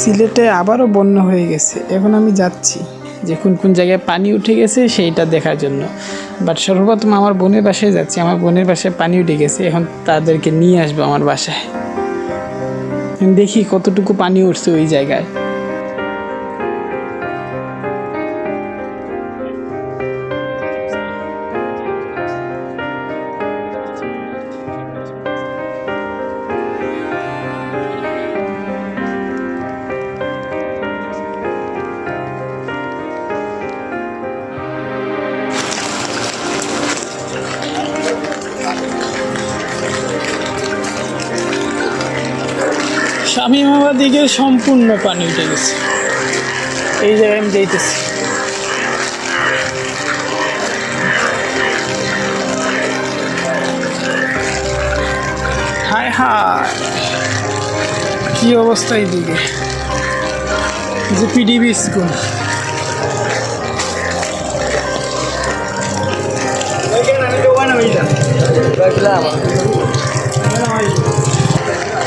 সিলেটে আবারও বন্যা হয়ে গেছে। এখন আমি যাচ্ছি যে কোন কোন জায়গায় পানি উঠে গেছে সেইটা দেখার জন্য। বাট সর্বপ্রথম আমার বোনের বাসায় যাচ্ছি। আমার বোনের বাসায় পানি উঠে গেছে, এখন তাদেরকে নিয়ে আসবো আমার বাসায়। দেখি কতটুকু পানি উঠছে ওই জায়গায়। শামীমাবাদ দিকে সম্পূর্ণ পানি উঠে গেছে। এই জায়গায় আমি যাইতেছি। হায় হায়, কি অবস্থা এইদিকে। যে পিডিবি স্কুল,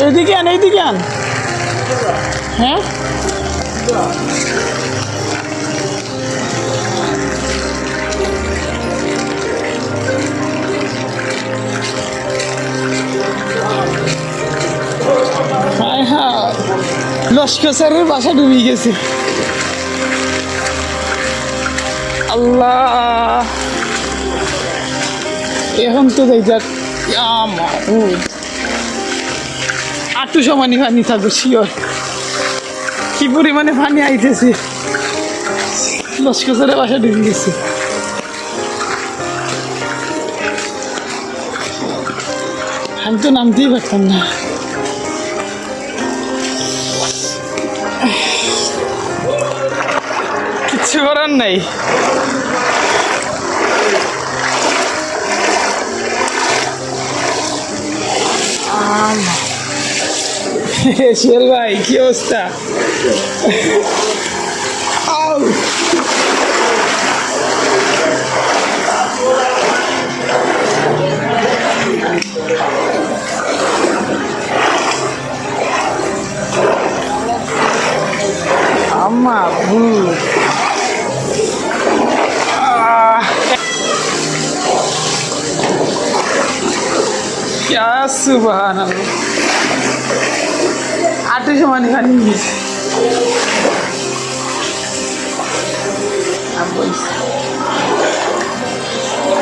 এইদিকে আন, এইদিকে আন। হ্যাঁ, হায় হায়, লস্কর স্যারের বাসা ডুবে গেছে। আল্লাহ, এখন তো দেখ আটটু সমানি পানি থাকবো শিওর। কি পরিমাণে পানি আইতেছে, লস্কর স্যারের বাসা ডুবে গেছে। আমি তো নামতেই পারতাম না। কিচ্ছু করার নাই। শিয়াল ভাই, কি অবস্থা? আম্মা ভুল। क्या सुभान अल्लाह, आटे जमाने का नहीं है।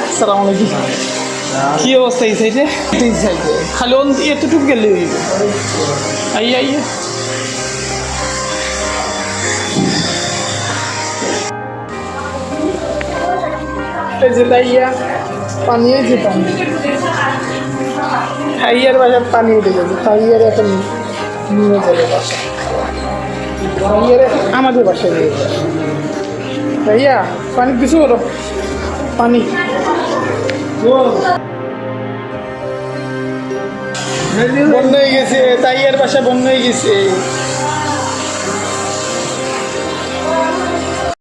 अस्सलाम वालेकुम। কি অবস্থা এই সাইডে? এই সাইডে খালি এতটুকু গেলে আইয়া আইয়া। এই যে তাইয়া পানি, এই যে পানি, ভাইয়ার বাসার পানি উঠে যাবে। ভাইয়ার এখন নিয়ে যাবে বাসা। ভাইয়ার আমাদের বাসায় নিয়ে যাবে। ভাইয়া পানি কিছু করো, পানি বন্ধ হয়ে গেছে। তাইয়ার বাসা বন্ধ হয়ে গেছে।